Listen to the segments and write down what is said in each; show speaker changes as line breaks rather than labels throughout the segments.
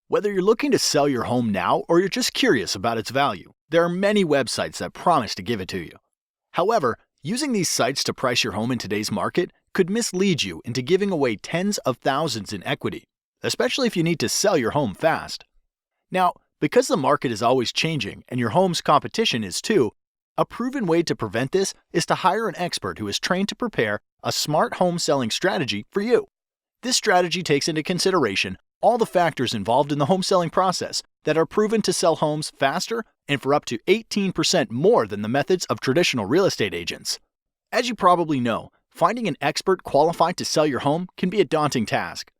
Whether you're looking to sell your home now or you're just curious about its value, there are many websites that promise to give it to you. However, using these sites to price your home in today's market could mislead you into giving away tens of thousands in equity, especially if you need to sell your home fast. Now, because the market is always changing and your home's competition is too, a proven way to prevent this is to hire an expert who is trained to prepare a smart home selling strategy for you. This strategy takes into consideration all the factors involved in the home selling process that are proven to sell homes faster and for up to 18% more than the methods of traditional real estate agents. As you probably know, finding an expert qualified to sell your home can be a daunting task.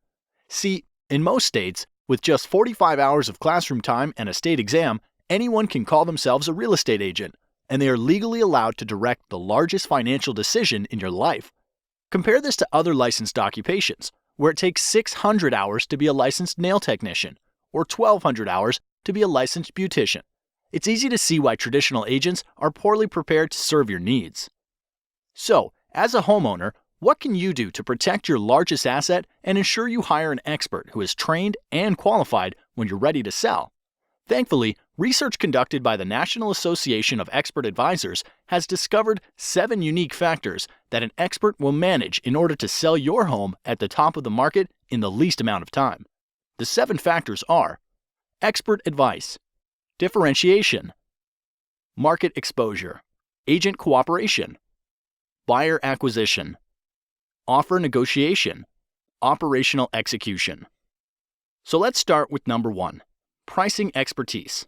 See, in most states, with just 45 hours of classroom time and a state exam, anyone can call themselves a real estate agent, and they are legally allowed to direct the largest financial decision in your life. Compare this to other licensed occupations, where it takes 600 hours to be a licensed nail technician, or 1,200 hours to be a licensed beautician. It's easy to see why traditional agents are poorly prepared to serve your needs. So, as a homeowner, what can you do to protect your largest asset and ensure you hire an expert who is trained and qualified when you're ready to sell? Thankfully, research conducted by the National Association of Expert Advisors has discovered 7 unique factors that an expert will manage in order to sell your home at the top of the market in the least amount of time. The 7 factors are: expert advice, differentiation, market exposure, agent cooperation, buyer acquisition, offer negotiation, operational execution. So let's start with number 1. Pricing expertise.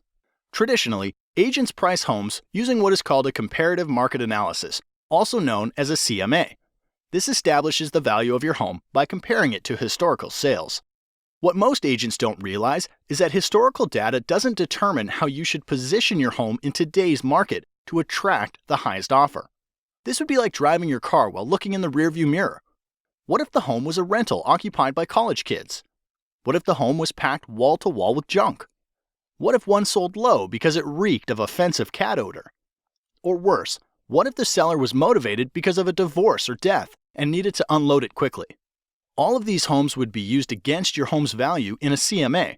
Traditionally, agents price homes using what is called a comparative market analysis, also known as a CMA. This establishes the value of your home by comparing it to historical sales. What most agents don't realize is that historical data doesn't determine how you should position your home in today's market to attract the highest offer. This would be like driving your car while looking in the rearview mirror. What if the home was a rental occupied by college kids? What if the home was packed wall to wall with junk? What if one sold low because it reeked of offensive cat odor? Or worse, what if the seller was motivated because of a divorce or death and needed to unload it quickly? All of these homes would be used against your home's value in a CMA.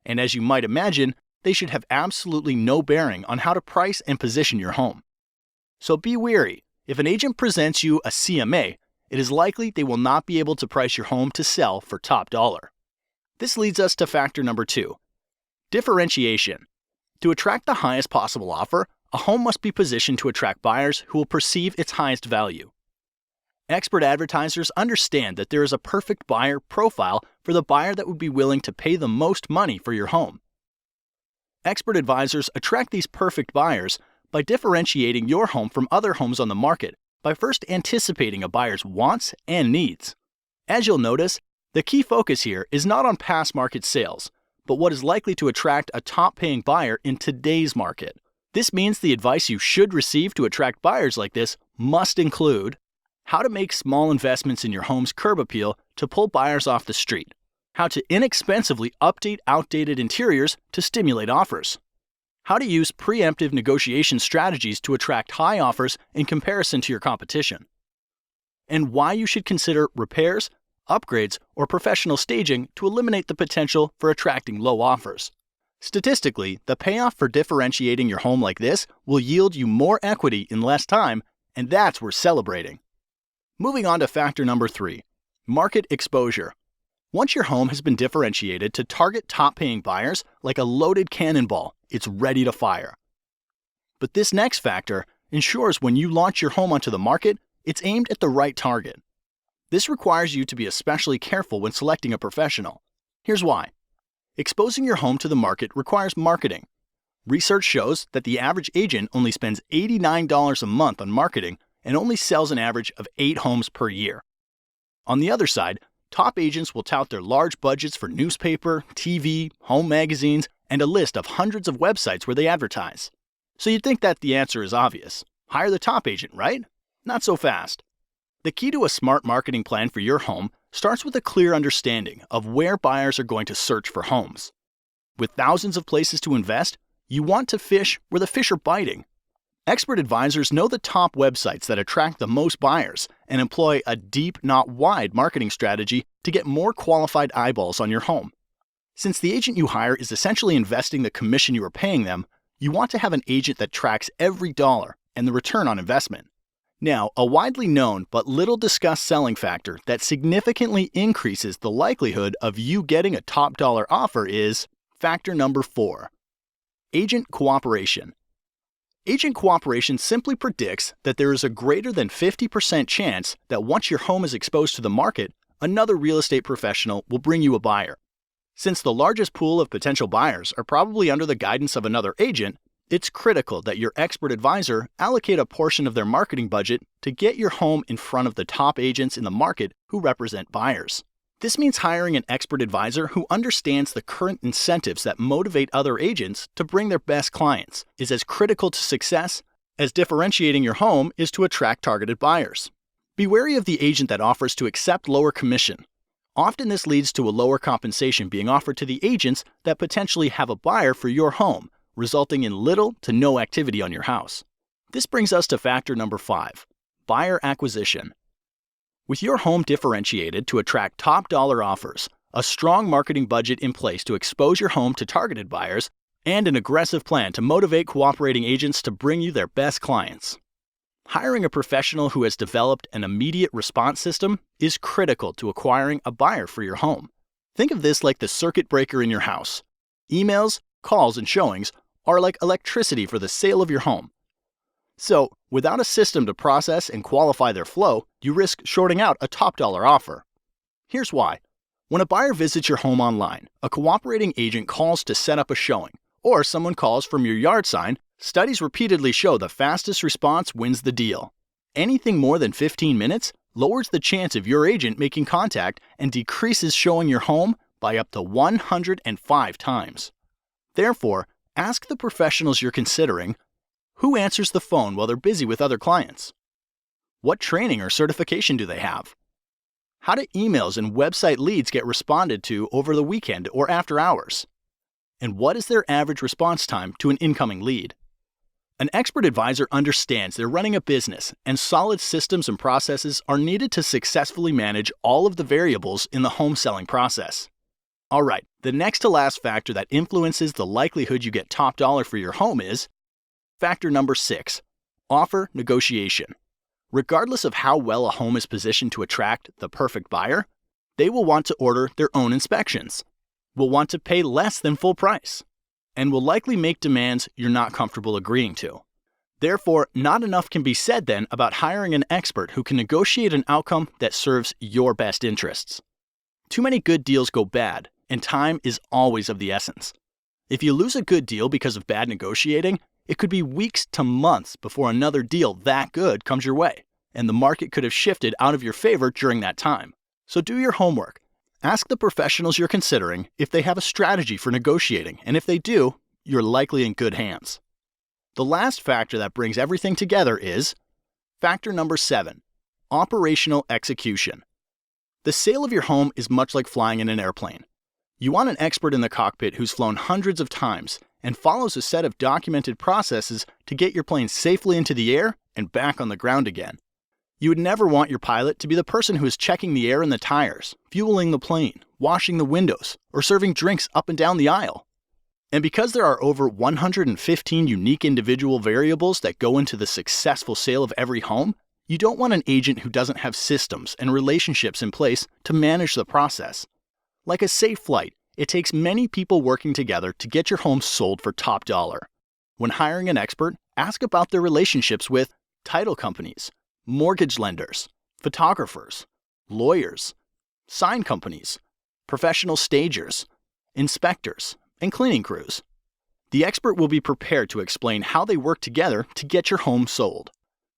And as you might imagine, they should have absolutely no bearing on how to price and position your home. So be wary. If an agent presents you a CMA, it is likely they will not be able to price your home to sell for top dollar. This leads us to factor number 2. Differentiation. To attract the highest possible offer, a home must be positioned to attract buyers who will perceive its highest value. Expert advertisers understand that there is a perfect buyer profile for the buyer that would be willing to pay the most money for your home. Expert advisors attract these perfect buyers by differentiating your home from other homes on the market by first anticipating a buyer's wants and needs. As you'll notice, the key focus here is not on past market sales, but what is likely to attract a top-paying buyer in today's market. This means the advice you should receive to attract buyers like this must include how to make small investments in your home's curb appeal to pull buyers off the street, how to inexpensively update outdated interiors to stimulate offers, how to use preemptive negotiation strategies to attract high offers in comparison to your competition, and why you should consider repairs, upgrades, or professional staging to eliminate the potential for attracting low offers. Statistically, the payoff for differentiating your home like this will yield you more equity in less time, and that's worth celebrating. Moving on to factor number 3, market exposure. Once your home has been differentiated to target top-paying buyers like a loaded cannonball, it's ready to fire. But this next factor ensures when you launch your home onto the market, it's aimed at the right target. This requires you to be especially careful when selecting a professional. Here's why. Exposing your home to the market requires marketing. Research shows that the average agent only spends $89 a month on marketing and only sells an average of 8 homes per year. On the other side, top agents will tout their large budgets for newspaper, TV, home magazines, and a list of hundreds of websites where they advertise. So you'd think that the answer is obvious. Hire the top agent, right? Not so fast. The key to a smart marketing plan for your home starts with a clear understanding of where buyers are going to search for homes. With thousands of places to invest, you want to fish where the fish are biting. Expert advisors know the top websites that attract the most buyers and employ a deep, not wide marketing strategy to get more qualified eyeballs on your home. Since the agent you hire is essentially investing the commission you are paying them, you want to have an agent that tracks every dollar and the return on investment. Now, a widely known but little discussed selling factor that significantly increases the likelihood of you getting a top dollar offer is factor number 4, agent cooperation. Agent cooperation simply predicts that there is a greater than 50% chance that once your home is exposed to the market, another real estate professional will bring you a buyer. Since the largest pool of potential buyers are probably under the guidance of another agent, it's critical that your expert advisor allocate a portion of their marketing budget to get your home in front of the top agents in the market who represent buyers. This means hiring an expert advisor who understands the current incentives that motivate other agents to bring their best clients is as critical to success as differentiating your home is to attract targeted buyers. Be wary of the agent that offers to accept lower commission. Often this leads to a lower compensation being offered to the agents that potentially have a buyer for your home, resulting in little to no activity on your house. This brings us to factor number 5, buyer acquisition. With your home differentiated to attract top dollar offers, a strong marketing budget in place to expose your home to targeted buyers, and an aggressive plan to motivate cooperating agents to bring you their best clients. Hiring a professional who has developed an immediate response system is critical to acquiring a buyer for your home. Think of this like the circuit breaker in your house. Emails, calls, and showings are like electricity for the sale of your home. So, without a system to process and qualify their flow, you risk shorting out a top dollar offer. Here's why. When a buyer visits your home online, a cooperating agent calls to set up a showing, or someone calls from your yard sign, studies repeatedly show the fastest response wins the deal. Anything more than 15 minutes lowers the chance of your agent making contact and decreases showing your home by up to 105 times. Therefore, ask the professionals you're considering, who answers the phone while they're busy with other clients? What training or certification do they have? How do emails and website leads get responded to over the weekend or after hours? And what is their average response time to an incoming lead? An expert advisor understands they're running a business, and solid systems and processes are needed to successfully manage all of the variables in the home selling process. All right, the next to last factor that influences the likelihood you get top dollar for your home is factor number 6, offer negotiation. Regardless of how well a home is positioned to attract the perfect buyer, they will want to order their own inspections, will want to pay less than full price, and will likely make demands you're not comfortable agreeing to. Therefore, not enough can be said then about hiring an expert who can negotiate an outcome that serves your best interests. Too many good deals go bad, and time is always of the essence. If you lose a good deal because of bad negotiating, it could be weeks to months before another deal that good comes your way, and the market could have shifted out of your favor during that time. So do your homework. Ask the professionals you're considering if they have a strategy for negotiating, and if they do, you're likely in good hands. The last factor that brings everything together is factor number 7, operational execution. The sale of your home is much like flying in an airplane. You want an expert in the cockpit who's flown hundreds of times and follows a set of documented processes to get your plane safely into the air and back on the ground again. You would never want your pilot to be the person who is checking the air in the tires, fueling the plane, washing the windows, or serving drinks up and down the aisle. And because there are over 115 unique individual variables that go into the successful sale of every home, you don't want an agent who doesn't have systems and relationships in place to manage the process. Like a safe flight, it takes many people working together to get your home sold for top dollar. When hiring an expert, ask about their relationships with title companies, mortgage lenders, photographers, lawyers, sign companies, professional stagers, inspectors, and cleaning crews. The expert will be prepared to explain how they work together to get your home sold.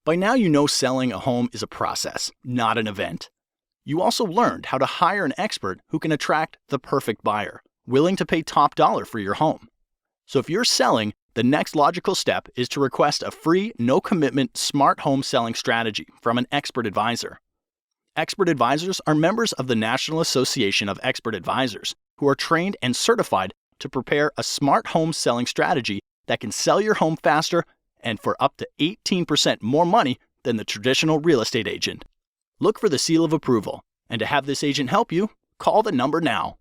By now you know selling a home is a process, not an event. You also learned how to hire an expert who can attract the perfect buyer, willing to pay top dollar for your home. So if you're selling, the next logical step is to request a free, no-commitment smart home selling strategy from an expert advisor. Expert advisors are members of the National Association of Expert Advisors who are trained and certified to prepare a smart home selling strategy that can sell your home faster and for up to 18% more money than the traditional real estate agent. Look for the seal of approval, and to have this agent help you, call the number now.